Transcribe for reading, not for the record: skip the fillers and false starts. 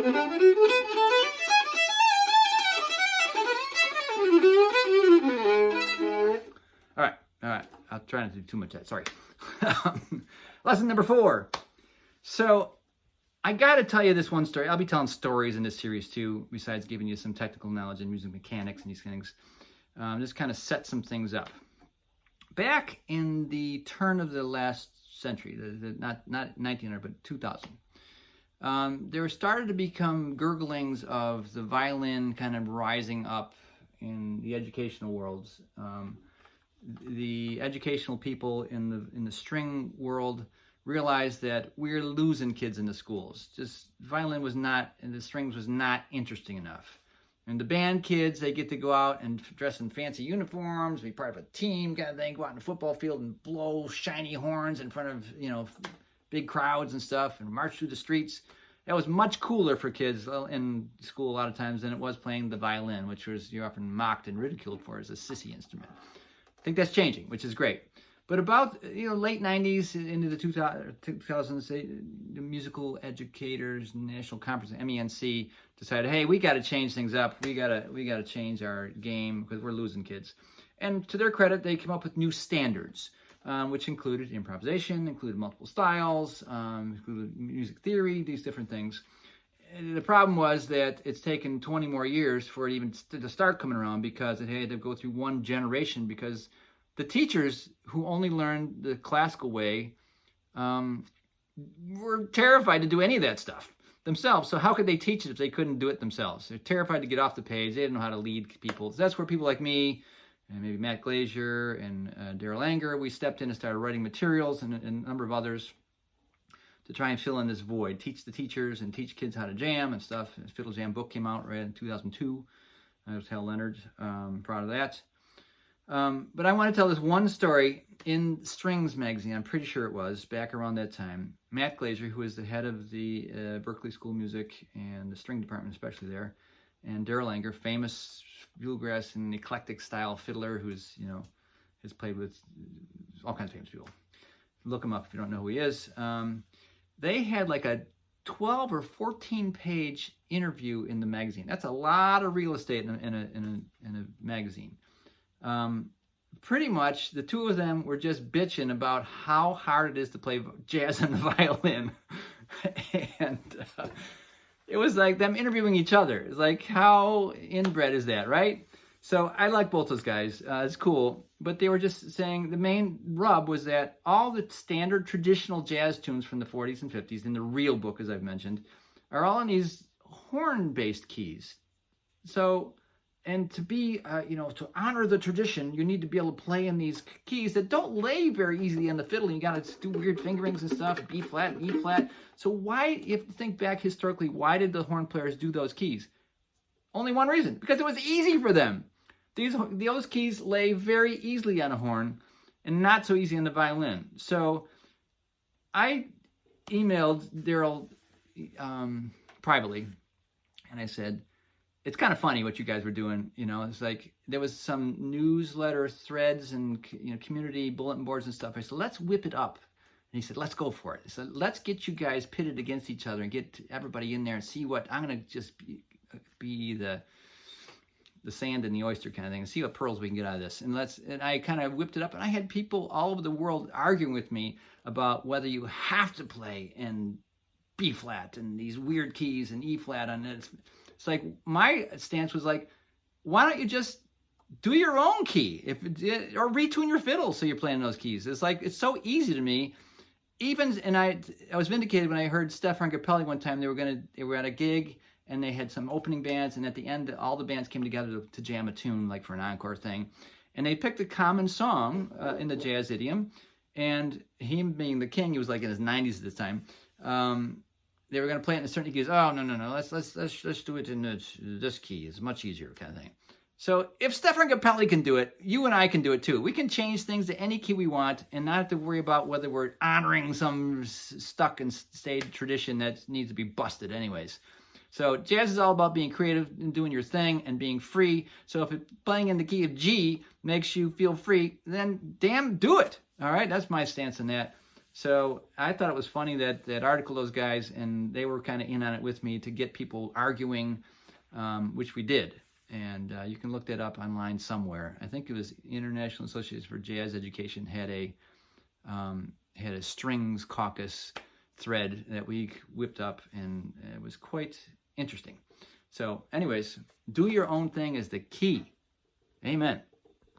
All right. I'll try not to do too much of that. Sorry. Lesson number 4. So I got to tell you this one story. I'll be telling stories in this series too, besides giving you some technical knowledge and music mechanics and these things. Just kind of set some things up. Back in the turn of the last century, not 1900, but 2000, there started to become gurglings of the violin kind of rising up in the educational worlds. The educational people in the string world realized that we're losing kids in the schools. Just violin was not, and the strings was not interesting enough. And the band kids, they get to go out and dress in fancy uniforms, be part of a team kind of thing, go out in the football field and blow shiny horns in front of, big crowds and stuff and march through the streets. That was much cooler for kids in school a lot of times than it was playing the violin, which you're often mocked and ridiculed for as a sissy instrument. I think that's changing, which is great. But about late 90s into the 2000s, the Musical Educators National Conference, MENC, decided, hey, we got to change things up. We got to change our game because we're losing kids. And to their credit, they came up with new standards, which included improvisation, included multiple styles, included music theory, these different things. And the problem was that it's taken 20 more years for it even to start coming around because it had to go through one generation because the teachers who only learned the classical way were terrified to do any of that stuff themselves. So how could they teach it if they couldn't do it themselves? They're terrified to get off the page. They didn't know how to lead people. So that's where people like me and maybe Matt Glazier and Daryl Anger, we stepped in and started writing materials and a number of others to try and fill in this void, teach the teachers and teach kids how to jam and stuff. The Fiddle Jam book came out right in 2002. I was Hal Leonard, proud of that. But I want to tell this one story in Strings magazine. I'm pretty sure it was back around that time. Matt Glazier, who is the head of the Berklee School of Music and the string department, especially there, and Daryl Anger, famous Bluegrass and eclectic style fiddler who's has played with all kinds of famous people. Look him up if you don't know who he is. They had like a 12 or 14 page interview in the magazine. That's a lot of real estate in a magazine. Pretty much the two of them were just bitching about how hard it is to play jazz on the violin. And it was like them interviewing each other. It's like, how inbred is that, right? So I like both those guys. It's cool. But they were just saying the main rub was that all the standard traditional jazz tunes from the 40s and 50s in the real book, as I've mentioned, are all in these horn-based keys. So, and to be, to honor the tradition, you need to be able to play in these keys that don't lay very easily on the fiddle. You got to do weird fingerings and stuff, B flat, E flat. So why, if you think back historically, why did the horn players do those keys? Only one reason, because it was easy for them. Those keys lay very easily on a horn and not so easy on the violin. So I emailed Daryl privately, and I said, it's kind of funny what you guys were doing. It's like there was some newsletter threads and community bulletin boards and stuff. I said, let's whip it up. And he said, let's go for it. I said, let's get you guys pitted against each other and get everybody in there and see what, I'm going to just be the sand in the oyster kind of thing and see what pearls we can get out of this. And I kind of whipped it up, and I had people all over the world arguing with me about whether you have to play in B flat and these weird keys and E flat on it. It's like my stance was like, why don't you just do your own key or retune your fiddle so you're playing those keys? It's like, it's so easy to me. And I was vindicated when I heard Stefan Capelli one time. They were at a gig and they had some opening bands, and at the end all the bands came together to jam a tune like for an encore thing, and they picked a common song in the jazz idiom, and him being the king, he was like in his 90s at this time. They were going to play it in a certain key. Oh, no. Let's do it in this key. It's much easier kind of thing. So if Stefan Capelli can do it, you and I can do it too. We can change things to any key we want and not have to worry about whether we're honoring some stuck and stayed tradition that needs to be busted anyways. So jazz is all about being creative and doing your thing and being free. So if playing in the key of G makes you feel free, then damn, do it. All right, that's my stance on that. So I thought it was funny that article, those guys, and they were kind of in on it with me to get people arguing, which we did. And you can look that up online somewhere. I think it was International Association for Jazz Education had a strings caucus thread that we whipped up, and it was quite interesting. So anyways, do your own thing is the key. Amen.